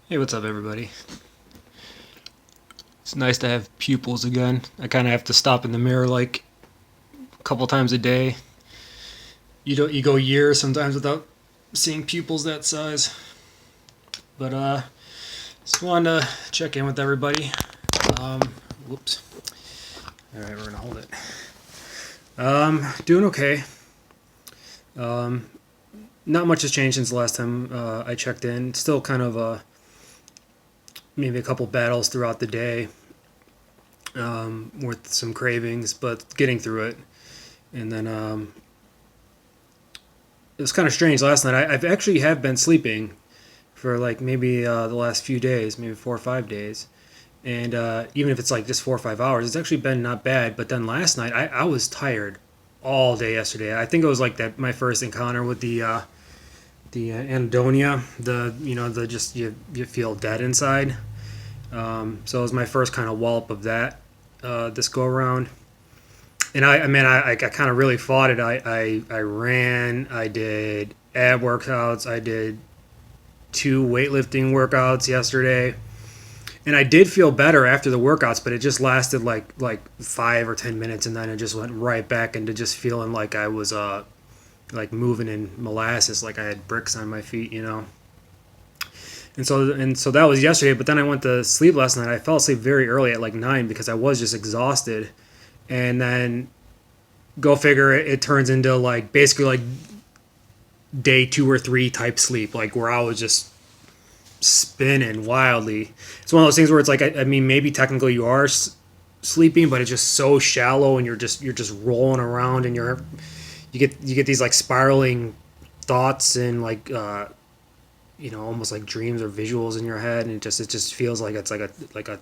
Hey, what's up, everybody? It's nice to have pupils again. I kind of have to stop in the mirror like a couple times a day. You go years sometimes without seeing pupils that size. But just wanted to check in with everybody. Um, Whoops. All right, we're gonna hold it. Doing okay. Um, Not much has changed since the last time I checked in. Still kind of maybe a couple battles throughout the day with some cravings, but getting through it. And then it was kind of strange last night. I've actually have been sleeping for like maybe the last few days, maybe 4 or 5 days, and even if it's like just 4 or 5 hours, it's actually been not bad. But then last night, I was tired all day yesterday. I think it was like that my first encounter with the anhedonia, the just you feel dead inside. So it was my first kind of wallop of that this go around. And I kind of really fought it. I ran, I did ab workouts, I did two weightlifting workouts yesterday, and I did feel better after the workouts, but it just lasted like 5 or 10 minutes, and then it just went right back into just feeling like I was like moving in molasses, like I had bricks on my feet. And so that was yesterday. But then I went to sleep last night. I fell asleep very early at like 9 because I was just exhausted, and then go figure it turns into like basically like day 2 or 3 type sleep, like where I was just spinning wildly. It's one of those things where it's like I mean maybe technically you are sleeping, but it's just so shallow and you're just rolling around and you get these like spiraling thoughts and like almost like dreams or visuals in your head, and it just feels like it's like a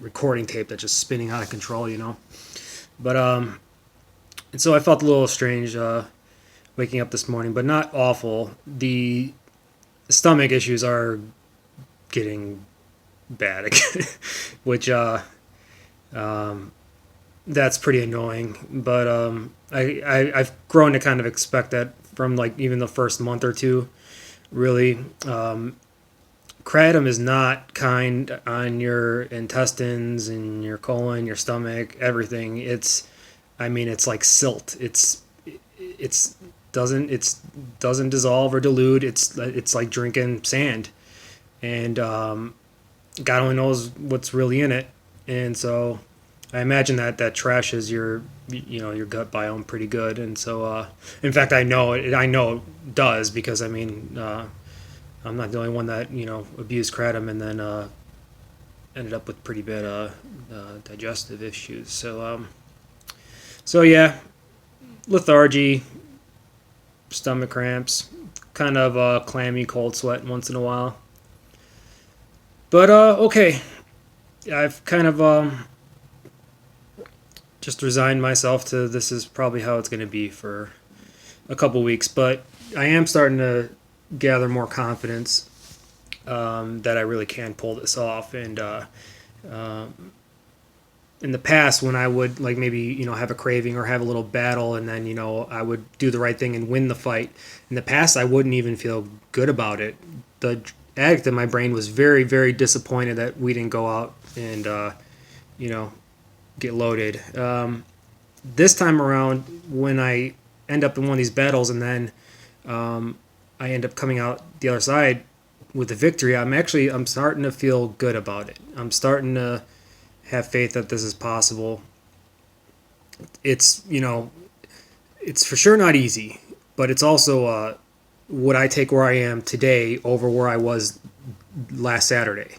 recording tape that's just spinning out of control. But and so I felt a little strange waking up this morning, but not awful. The stomach issues are getting bad again, which that's pretty annoying. But I've grown to kind of expect that from like even the first month or two. Really, kratom is not kind on your intestines and your colon, your stomach, everything. I mean, it's like silt. It's doesn't dissolve or dilute. It's like drinking sand, and God only knows what's really in it. And so, I imagine that trashes your gut biome pretty good. And so, in fact, I know it. I know it does because I mean, I'm not the only one that abused kratom and then ended up with pretty bad digestive issues. So yeah, lethargy, stomach cramps, kind of clammy cold sweat once in a while. But okay, I've kind of just resigned myself to this is probably how it's going to be for a couple weeks. But I am starting to gather more confidence that I really can pull this off. And in the past, when I would like maybe have a craving or have a little battle, and then I would do the right thing and win the fight. In the past, I wouldn't even feel good about it. The addict in my brain was very, very disappointed that we didn't go out and you know get loaded. This time around, when I end up in one of these battles, and then I end up coming out the other side with the victory, I'm starting to feel good about it. I'm starting to have faith that this is possible. It's for sure not easy, but it's also would I take where I am today over where I was last Saturday?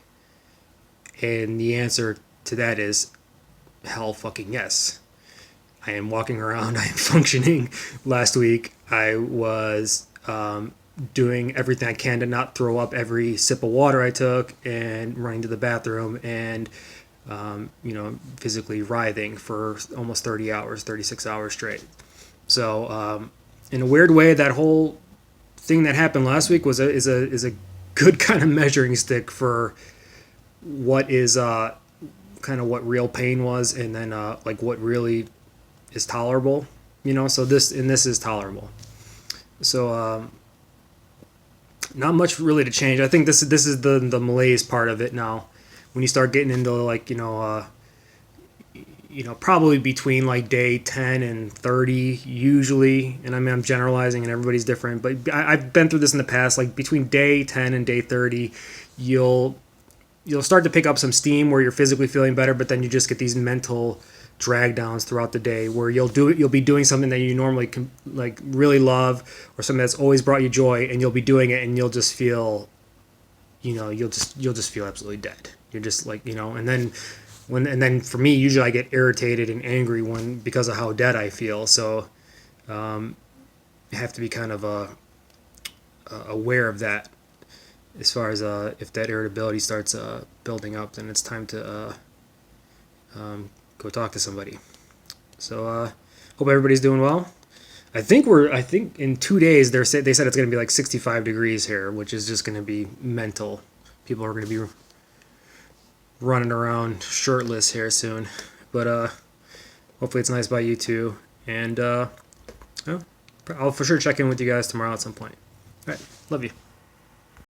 And the answer to that is hell fucking yes. I am walking around. I am functioning. Last week, I was doing everything I can to not throw up every sip of water I took, and running to the bathroom, and physically writhing for almost 30 hours, 36 hours straight. So, in a weird way, that whole thing that happened last week is a good kind of measuring stick for what is kind of what real pain was, and then like what really is tolerable. So this is tolerable. So Not much really to change. I think this is the malaise part of it now. When you start getting into like probably between like day 10 and 30 usually, and I mean I'm generalizing and everybody's different, but I've been through this in the past. Like between day 10 and day 30, you'll start to pick up some steam where you're physically feeling better, but then you just get these mental drag downs throughout the day where you'll be doing something that you normally like really love, or something that's always brought you joy, and you'll be doing it and you'll just feel, you'll just feel absolutely dead. You're just like, and then for me, usually I get irritated and angry because of how dead I feel. So I have to be kind of aware of that, as far as if that irritability starts building up, then it's time to go talk to somebody. So hope everybody's doing well. I think in 2 days they said it's going to be like 65 degrees here, which is just going to be mental. People are going to be running around shirtless here soon, but hopefully it's nice by you too. And I'll for sure check in with you guys tomorrow at some point. All right, love you.